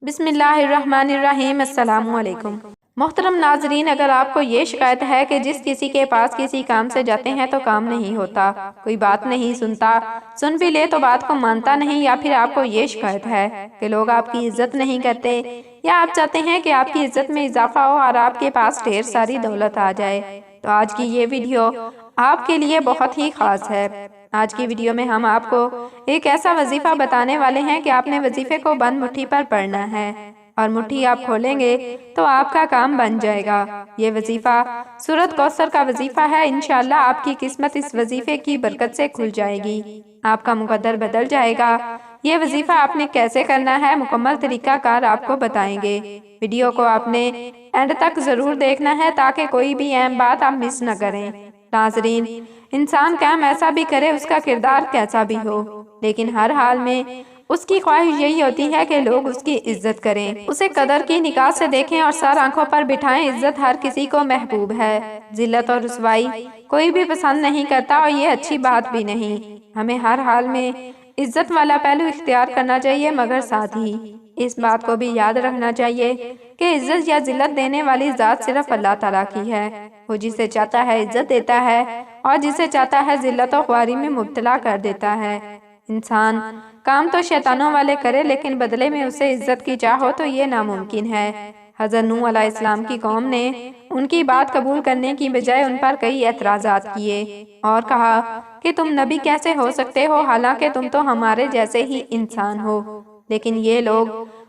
بسم اللہ الرحمن الرحیم۔ السلام علیکم محترم ناظرین، اگر آپ کو یہ شکایت ہے کہ جس کسی کے پاس کسی کام سے جاتے ہیں تو کام نہیں ہوتا، کوئی بات نہیں سنتا، سن بھی لے تو بات کو مانتا نہیں، یا پھر آپ کو یہ شکایت ہے کہ لوگ آپ کی عزت نہیں کرتے، یا آپ چاہتے ہیں کہ آپ کی عزت میں اضافہ ہو اور آپ کے پاس ڈھیر ساری دولت آ جائے، تو آج کی یہ ویڈیو آپ کے لیے بہت ہی خاص ہے۔ آج کی ویڈیو میں ہم آپ کو ایک ایسا وظیفہ بتانے والے ہیں کہ آپ نے وظیفے کو بند مٹھی پر پڑھنا ہے، اور مٹھی آپ کھولیں گے تو آپ کا کام بن جائے گا۔ یہ وظیفہ سورۃ کوثر کا وظیفہ ہے۔ انشاءاللہ آپ کی قسمت اس وظیفے کی برکت سے کھل جائے گی، آپ کا مقدر بدل جائے گا۔ یہ وظیفہ آپ نے کیسے کرنا ہے، مکمل طریقہ کار آپ کو بتائیں گے۔ ویڈیو کو آپ نے اینڈ تک ضرور دیکھنا ہے تاکہ کوئی بھی اہم بات آپ مس نہ کریں۔ ناظرین، انسان کام ایسا بھی کرے، اس کا کردار کیسا بھی ہو، لیکن ہر حال میں اس کی خواہش یہی ہوتی ہے کہ لوگ اس کی عزت کریں، اسے قدر کی نگاہ سے دیکھیں اور سر آنکھوں پر بٹھائیں۔ عزت ہر کسی کو محبوب ہے، ذلت اور رسوائی کوئی بھی پسند نہیں کرتا، اور یہ اچھی بات بھی نہیں۔ ہمیں ہر حال میں عزت والا پہلو اختیار کرنا چاہیے، مگر ساتھ ہی اس بات کو بھی یاد رکھنا چاہیے کہ عزت یا ذلت دینے والی ذات صرف اللہ تعالیٰ کی ہے۔ وہ جسے چاہتا ہے عزت دیتا ہے، اور جسے چاہتا ہے ذلت و خواری میں مبتلا کر دیتا ہے۔ انسان کام تو شیطانوں والے کرے، لیکن بدلے میں اسے عزت کی چاہو تو یہ ناممکن ہے۔ حضرت نوح علیہ السلام کی قوم نے ان کی بات قبول کرنے کی بجائے ان پر کئی اعتراضات کیے، اور کہا کہ تم نبی کیسے ہو سکتے ہو، حالانکہ تم تو ہمارے جیسے ہی انسان ہو۔ لیکن یہ لوگ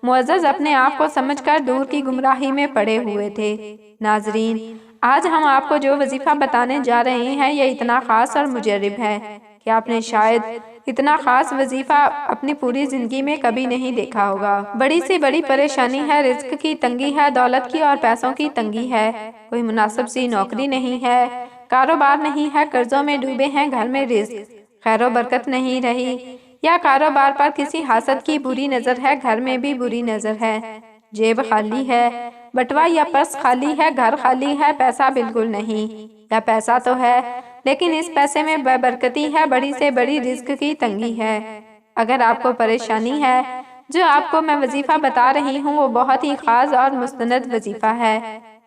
معزز اپنے آپ کو سمجھ کر دور کی گمراہی میں پڑے ہوئے تھے۔ ناظرین، آج ہم آپ کو جو وظیفہ بتانے جا رہے ہیں یہ اتنا خاص اور مجرب ہے کہ آپ نے شاید اتنا خاص وظیفہ اپنی پوری زندگی میں کبھی نہیں دیکھا ہوگا۔ بڑی سی بڑی پریشانی ہے، رزق کی تنگی ہے، دولت کی اور پیسوں کی تنگی ہے، کوئی مناسب سی نوکری نہیں ہے، کاروبار نہیں ہے، قرضوں میں ڈوبے ہیں، گھر میں رزق خیر و برکت نہیں رہی، یا کاروبار پر کسی حاسد کی بری نظر ہے، گھر میں بھی بری نظر ہے، جیب خالی ہے، بٹوا یا پرس خالی ہے، گھر خالی ہے، پیسہ بالکل نہیں، یا پیسہ تو ہے لیکن اس پیسے میں بے برکتی ہے، بڑی سے بڑی رزق کی تنگی ہے۔ اگر آپ کو پریشانی ہے، جو آپ کو میں وظیفہ بتا رہی ہوں وہ بہت ہی خاص اور مستند وظیفہ ہے۔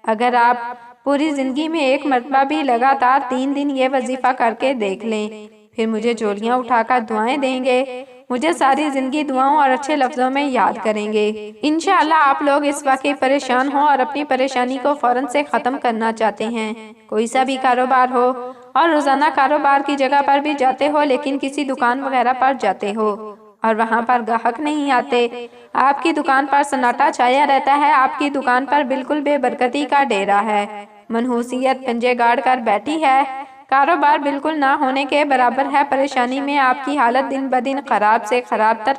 اگر آپ پوری زندگی میں ایک مرتبہ بھی لگاتار 3 دن یہ وظیفہ کر کے دیکھ لیں، پھر مجھے جھولیاں اٹھا کر دعائیں دیں گے، مجھے ساری زندگی دعاؤں اور اچھے لفظوں میں یاد کریں گے، انشاءاللہ آپ لوگ اس واقعی پریشان ہوں اور اپنی پریشانی کو فوراً سے ختم کرنا چاہتے ہیں، کوئی سا بھی کاروبار ہو، اور روزانہ کاروبار کی جگہ پر بھی جاتے ہو، لیکن کسی دکان وغیرہ پر جاتے ہو اور وہاں پر گاہک نہیں آتے، آپ کی دکان پر سناٹا چھایا رہتا ہے، آپ کی دکان پر بالکل بے برکتی کا ڈیرا ہے، منحوسیت پنجے گاڑ کر بیٹھی ہے، کاروبار بالکل نہ ہونے کے برابر ہے، پریشانی میں آپ کی حالت دن بدن خراب سے خراب تر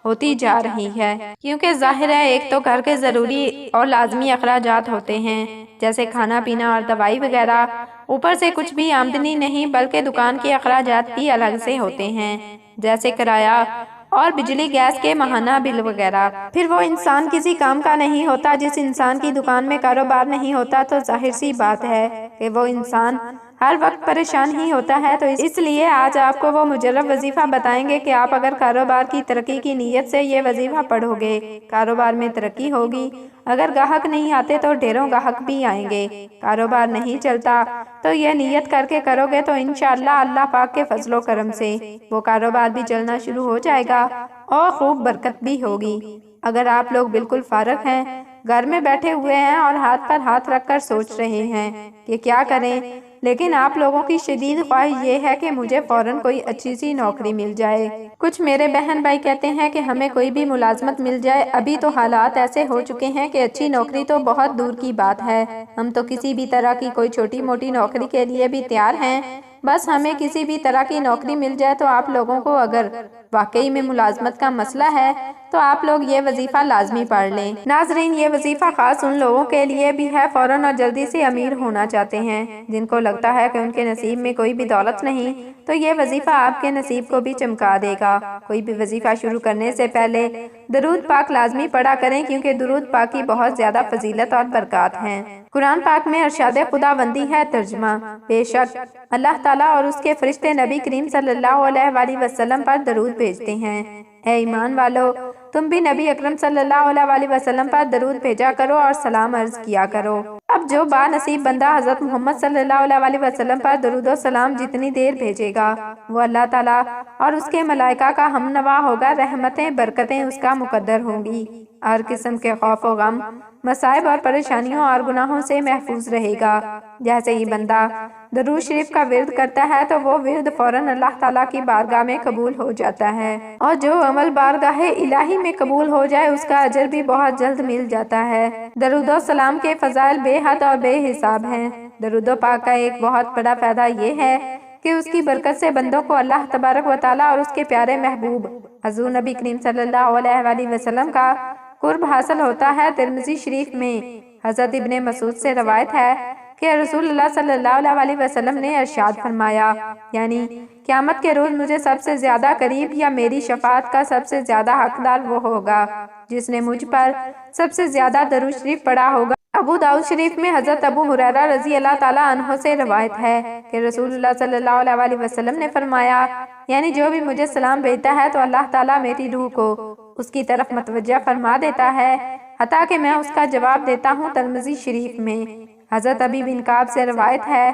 ہوتی جا رہی ہے، کیونکہ ظاہر ہے ایک تو گھر کے ضروری اور لازمی اخراجات ہوتے ہیں جیسے کھانا پینا اور دوائی وغیرہ، اوپر سے کچھ بھی آمدنی نہیں، بلکہ دکان کے اخراجات بھی الگ سے ہوتے ہیں جیسے کرایہ اور بجلی گیس کے ماہانہ بل وغیرہ۔ پھر وہ انسان کسی کام کا نہیں ہوتا، جس انسان کی دکان میں کاروبار نہیں ہوتا تو ظاہر سی بات ہے کہ وہ انسان ہر وقت پریشان ہی ہوتا ہے، تو اس لیے آج آپ کو وہ مجرب وظیفہ بتائیں گے کہ آپ اگر کاروبار کی ترقی کی نیت سے یہ وظیفہ پڑھو گے، کاروبار میں ترقی ہوگی، اگر گاہک نہیں آتے تو ڈھیروں گاہک بھی آئیں گے، کاروبار نہیں چلتا تو یہ نیت کر کے کرو گے تو انشاءاللہ اللہ پاک کے فضل و کرم سے وہ کاروبار بھی چلنا شروع ہو جائے گا اور خوب برکت بھی ہوگی۔ اگر آپ لوگ بالکل فارغ ہیں، گھر میں بیٹھے ہوئے ہیں اور ہاتھ پر ہاتھ رکھ کر سوچ رہے ہیں کہ کیا کریں، لیکن آپ لوگوں کی شدید خواہش یہ ہے کہ مجھے فوراً کوئی اچھی سی نوکری مل جائے، کچھ میرے بہن بھائی کہتے ہیں کہ ہمیں کوئی بھی ملازمت مل جائے، ابھی تو حالات ایسے ہو چکے ہیں کہ اچھی نوکری تو بہت دور کی بات ہے، ہم تو کسی بھی طرح کی کوئی چھوٹی موٹی نوکری کے لیے بھی تیار ہیں، بس ہمیں کسی بھی طرح کی نوکری مل جائے۔ تو آپ لوگوں کو اگر واقعی میں ملازمت کا مسئلہ ہے تو آپ لوگ یہ وظیفہ لازمی پڑھ لیں۔ ناظرین، یہ وظیفہ خاص ان لوگوں کے لیے بھی ہے فوراً اور جلدی سے امیر ہونا چاہتے ہیں، جن کو لگتا ہے کہ ان کے نصیب میں کوئی بھی دولت نہیں، تو یہ وظیفہ آپ کے نصیب کو بھی چمکا دے گا۔ کوئی بھی وظیفہ شروع کرنے سے پہلے درود پاک لازمی پڑھا کریں، کیونکہ درود پاک کی بہت زیادہ فضیلت اور برکات ہیں۔ قرآن پاک میں ارشاد خداوندی ہے، ترجمہ: بے شک اللہ تعالیٰ اور اس کے فرشتے نبی کریم صلی اللہ علیہ وآلہ وسلم پر درود بھیجتے ہیں۔ اے ایمان والو، تم بھی نبی اکرم صلی اللہ علیہ وسلم پر درود بھیجا کرو اور سلام عرض کیا کرو۔ اب جو با نصیب بندہ حضرت محمد صلی اللہ علیہ وسلم پر درود و سلام جتنی دیر بھیجے گا وہ اللہ تعالیٰ اور اس کے ملائکہ کا ہم نوا ہوگا، رحمتیں برکتیں اس کا مقدر ہوں گی، ہر قسم کے خوف و غم، مصائب اور پریشانیوں اور گناہوں سے محفوظ رہے گا۔ جیسے ہی بندہ درود شریف کا ورد کرتا ہے تو وہ ورد فوراً اللہ تعالیٰ کی بارگاہ میں قبول ہو جاتا ہے، اور جو عمل بارگاہ الہی میں قبول ہو جائے اس کا اجر بھی بہت جلد مل جاتا ہے۔ درود و سلام کے فضائل بے حد اور بے حساب ہیں۔ درود و پاک کا ایک بہت بڑا فائدہ یہ ہے کہ اس کی برکت سے بندوں کو اللہ تبارک و تعالیٰ اور اس کے پیارے محبوب حضور نبی کریم صلی اللہ علیہ وسلم کا قرب حاصل ہوتا ہے۔ ترمذی شریف میں حضرت ابن مسعود سے روایت ہے کہ رسول اللہ صلی اللہ علیہ وسلم نے ارشاد فرمایا، یعنی قیامت کے روز مجھے سب سے زیادہ قریب یا میری شفاعت کا سب سے زیادہ حقدار وہ ہوگا جس نے مجھ پر سب سے زیادہ درود شریف پڑھا ہوگا۔ ابو داؤد شریف میں حضرت ابو ہریرہ رضی اللہ تعالیٰ عنہ سے روایت ہے کہ رسول اللہ صلی اللہ علیہ وسلم نے فرمایا، یعنی جو بھی مجھے سلام بھیجتا ہے تو اللہ تعالیٰ میری روح کو اس کی طرف متوجہ فرما دیتا ہے حتیٰ کہ میں اس کا جواب دیتا ہوں۔ ترمذی شریف میں حضرت ابی بن کعب سے روایت ہے،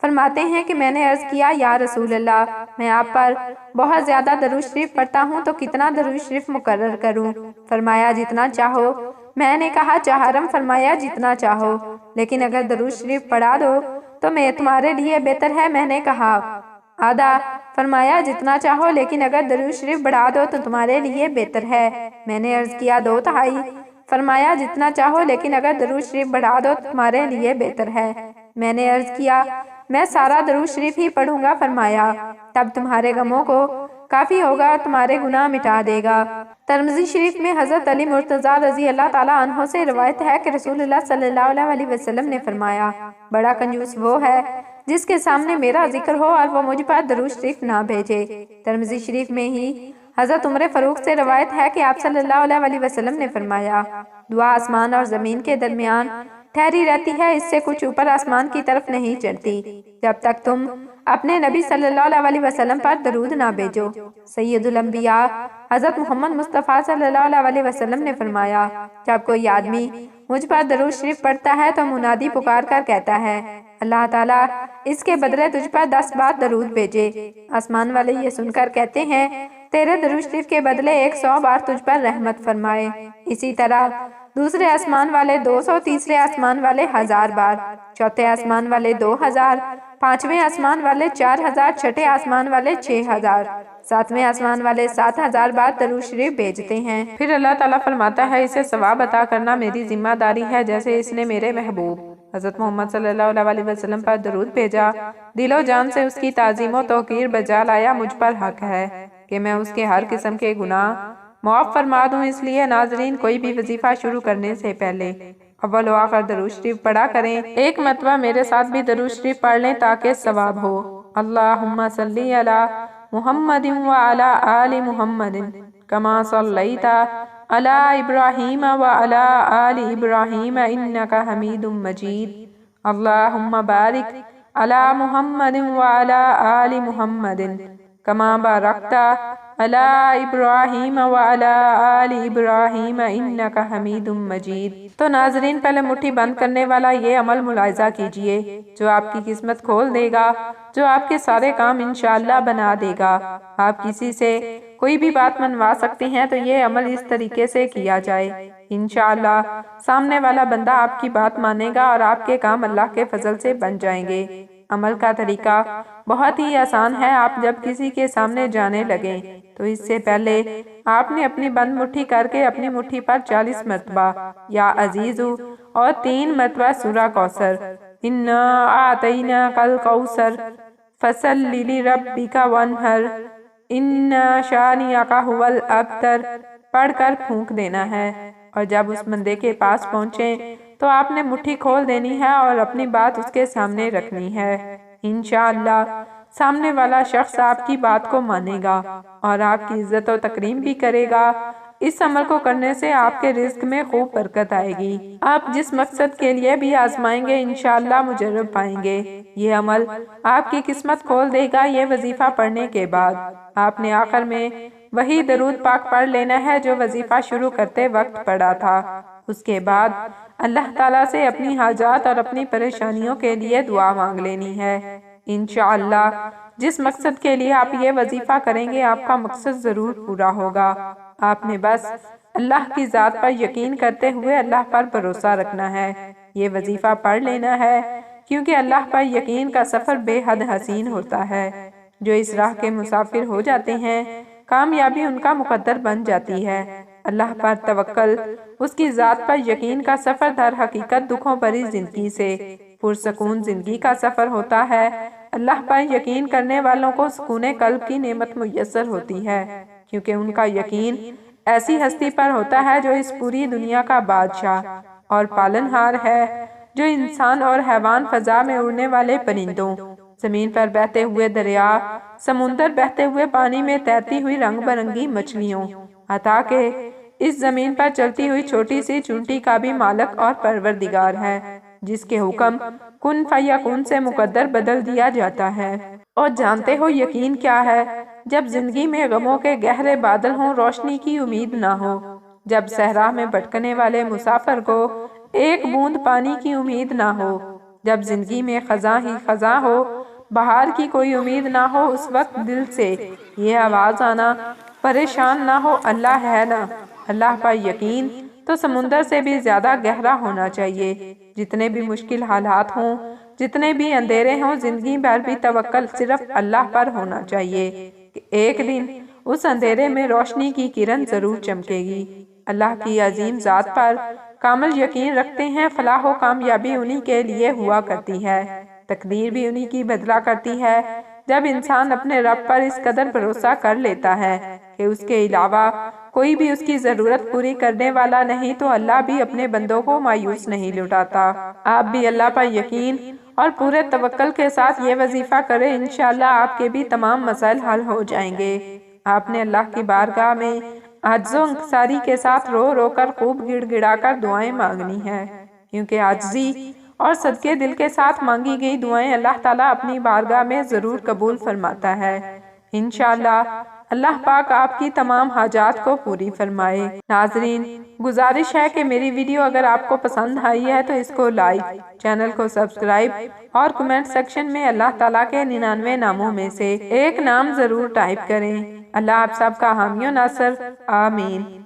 فرماتے ہیں کہ میں نے عرض کیا، یا رسول اللہ، میں آپ پر بہت زیادہ درود شریف پڑھتا ہوں تو کتنا درود شریف مقرر کروں؟ فرمایا جتنا چاہو۔ میں نے کہا چہارم؟ فرمایا جتنا چاہو، لیکن اگر درود شریف پڑھا دو تو میں تمہارے لیے بہتر ہے۔ میں نے کہا آدھا؟ فرمایا جتنا چاہو، لیکن اگر درود شریف بڑھا دو تو تمہارے لیے بہتر ہے۔ میں نے عرض کیا دو تہائی؟ فرمایا جتنا چاہو، لیکن اگر درود شریف بڑھا دو تو تمہارے لیے بہتر ہے۔ میں نے عرض کیا میں سارا درود شریف ہی پڑھوں گا۔ فرمایا تب تمہارے غموں کو کافی ہوگا اور تمہارے گناہ مٹا دے گا۔ ترمذی شریف میں حضرت علی مرتضیٰ رضی اللہ تعالیٰ عنہ سے روایت ہے کہ رسول اللہ صلی اللہ علیہ وسلم نے فرمایا، بڑا کنجوس وہ ہے جس کے سامنے میرا ذکر ہو اور وہ مجھ پر درود شریف نہ بھیجے۔ ترمذی شریف میں ہی حضرت عمر فاروق سے روایت ہے کہ آپ صلی اللہ علیہ وسلم نے فرمایا، دعا آسمان اور زمین کے درمیان ٹھہری رہتی ہے، اس سے کچھ اوپر آسمان کی طرف نہیں چڑھتی جب تک تم اپنے نبی صلی اللہ علیہ وسلم پر درود نہ بھیجو۔ سید الانبیاء حضرت محمد مصطفیٰ صلی اللہ علیہ وسلم نے فرمایا، جب کوئی آدمی مجھ پر درود شریف پڑھتا ہے تو منادی پکار کر کہتا ہے، اللہ تعالیٰ اس کے بدلے تجھ پر 10 بار درود بھیجے۔ آسمان والے یہ سن کر کہتے ہیں، تیرے درود شریف کے بدلے 100 بار تجھ پر رحمت فرمائے۔ اسی طرح دوسرے آسمان والے 200، تیسرے آسمان والے 1000 بار، چوتھے آسمان والے 2000، پانچویں آسمان والے 4000، چھٹے آسمان والے 6000، ساتویں آسمان والے 7000 بار درود شریف بھیجتے ہیں۔ پھر اللہ تعالیٰ فرماتا ہے، اسے ثواب عطا کرنا میری ذمہ داری ہے جیسے اس نے میرے محبوب حضرت محمد صلی اللہ علیہ وسلم پر درود بھیجا۔ دل و جان سے اس کی تعظیم و توقیر بجا لایا، مجھ پر حق ہے کہ میں اس کے ہر قسم کے گناہ معاف فرما دوں۔ اس لیے ناظرین، کوئی بھی وظیفہ شروع کرنے سے پہلے اول و آخر درود شریف پڑھا کریں۔ ایک مرتبہ میرے ساتھ بھی درود شریف پڑھ لیں تاکہ ثواب ہو۔ اللہم صلی علی محمد وعلی آل محمد کما صلیت علی ابراہیم وعلی آل ابراہیم انکا حمید مجید۔ اللہم بارک علی محمد وعلی آل محمد کما بارکت علی ابراہیم وعلی آل ابراہیم انکا حمید مجید۔ تو ناظرین، پہلے مٹھی بند کرنے والا یہ عمل ملاحظہ کیجئے جو آپ کی قسمت کھول دے گا، جو آپ کے سارے کام انشاءاللہ بنا دے گا۔ آپ کسی سے کوئی بھی بات منوا سکتے ہیں تو یہ عمل اس طریقے سے کیا جائے، انشاءاللہ سامنے والا بندہ آپ کی بات مانے گا اور آپ کے کام اللہ کے فضل سے بن جائیں گے۔ عمل کا طریقہ بہت ہی آسان ہے۔ آپ جب کسی کے سامنے جانے لگیں تو اس سے پہلے آپ نے اپنی بند مٹھی کر کے اپنی مٹھی پر 40 مرتبہ یا عزیزو اور 3 مرتبہ سورہ کوثر، انا اعطیناک الکوثر فصلی لربک وانحر ان شانئک ھو الابتر پڑھ کر پھونک دینا ہے، اور جب اس بندے کے پاس پہنچیں تو آپ نے مٹھی کھول دینی ہے اور اپنی بات اس کے سامنے رکھنی ہے۔ انشاءاللہ سامنے والا شخص آپ کی بات کو مانے گا اور آپ کی عزت و تکریم بھی کرے گا۔ اس عمل کو کرنے سے آپ کے رزق میں خوب برکت آئے گی۔ آپ جس مقصد کے لیے بھی آزمائیں گے انشاءاللہ مجرب پائیں گے۔ یہ عمل آپ کی قسمت کھول دے گا۔ یہ وظیفہ پڑھنے کے بعد آپ نے آخر میں وہی درود پاک پڑھ لینا ہے جو وظیفہ شروع کرتے وقت پڑھا تھا۔ اس کے بعد اللہ تعالیٰ سے اپنی حاجات اور اپنی پریشانیوں کے لیے دعا مانگ لینی ہے۔ انشاءاللہ جس مقصد کے لیے آپ یہ وظیفہ کریں گے آپ کا مقصد ضرور پورا ہوگا۔ آپ نے بس اللہ کی ذات پر یقین کرتے ہوئے اللہ پر بھروسہ رکھنا ہے۔ یہ وظیفہ پڑھ لینا ہے کیونکہ اللہ پر یقین کا سفر بے حد حسین ہوتا ہے۔ جو اس راہ کے مسافر ہو جاتے ہیں کامیابی ان کا مقدر بن جاتی ہے۔ اللہ پر توکل، اس کی ذات پر یقین کا سفر در حقیقت دکھوں بھری زندگی سے پرسکون زندگی کا سفر ہوتا ہے۔ اللہ پر یقین کرنے والوں کو سکون قلب کی نعمت میسر ہوتی ہے کیونکہ ان کا یقین ایسی ہستی پر ہوتا ہے جو اس پوری دنیا کا بادشاہ اور پالنہار ہے، جو انسان اور حیوان، فضا میں اڑنے والے پرندوں، زمین پر بہتے ہوئے دریا، سمندر بہتے ہوئے پانی میں تیرتی ہوئی رنگ برنگی مچھلیوں، حتیٰ کہ اس زمین پر چلتی ہوئی چھوٹی سی چونٹی کا بھی مالک اور پروردگار ہے، جس کے حکم کن فیکون سے مقدر بدل دیا جاتا ہے۔ اور جانتے ہو یقین کیا ہے؟ جب زندگی میں غموں کے گہرے بادل ہوں، روشنی کی امید نہ ہو، جب صحرا میں بھٹکنے والے مسافر کو ایک بوند پانی کی امید نہ ہو، جب زندگی میں خزاں ہی خزاں ہو، بہار کی کوئی امید نہ ہو، اس وقت دل سے یہ آواز آنا، پریشان نہ ہو، اللہ ہے نا۔ اللہ پر یقین تو سمندر سے بھی زیادہ گہرا ہونا چاہیے۔ جتنے بھی مشکل حالات ہوں، جتنے بھی اندھیرے ہوں، زندگی بھر بھی توکل صرف اللہ پر ہونا چاہیے کہ ایک دن اس اندھیرے میں روشنی کی کرن ضرور چمکے گی۔ اللہ کی عظیم ذات پر کامل یقین رکھتے ہیں، فلاح و کامیابی انہی کے لیے ہوا کرتی ہے، تقدیر بھی انہی کی بدلا کرتی ہے۔ جب انسان اپنے رب پر اس قدر بھروسہ کر لیتا ہے کہ اس کے علاوہ کوئی بھی اس کی ضرورت پوری کرنے والا نہیں، تو اللہ بھی اپنے بندوں کو مایوس نہیں لٹاتا۔ آپ بھی اللہ پر یقین اور پورے توکل کے ساتھ یہ وظیفہ کریں، انشاءاللہ آپ کے بھی تمام مسائل حل ہو جائیں گے۔ آپ نے اللہ کی بارگاہ میں عجز و انکساری کے ساتھ رو رو کر خوب گڑ گڑا کر دعائیں مانگنی ہیں، کیونکہ عاجزی اور صدقے دل کے ساتھ مانگی گئی دعائیں اللہ تعالیٰ اپنی بارگاہ میں ضرور قبول فرماتا ہے۔ انشاءاللہ اللہ پاک آپ کی تمام حاجات کو پوری فرمائے۔ ناظرین، گزارش ہے کہ میری ویڈیو اگر آپ کو پسند آئی ہے تو اس کو لائک، چینل کو سبسکرائب اور کمنٹ سیکشن میں اللہ تعالیٰ کے 99 ناموں میں سے ایک نام ضرور ٹائپ کریں۔ اللہ آپ سب کا حامی و ناصر، آمین۔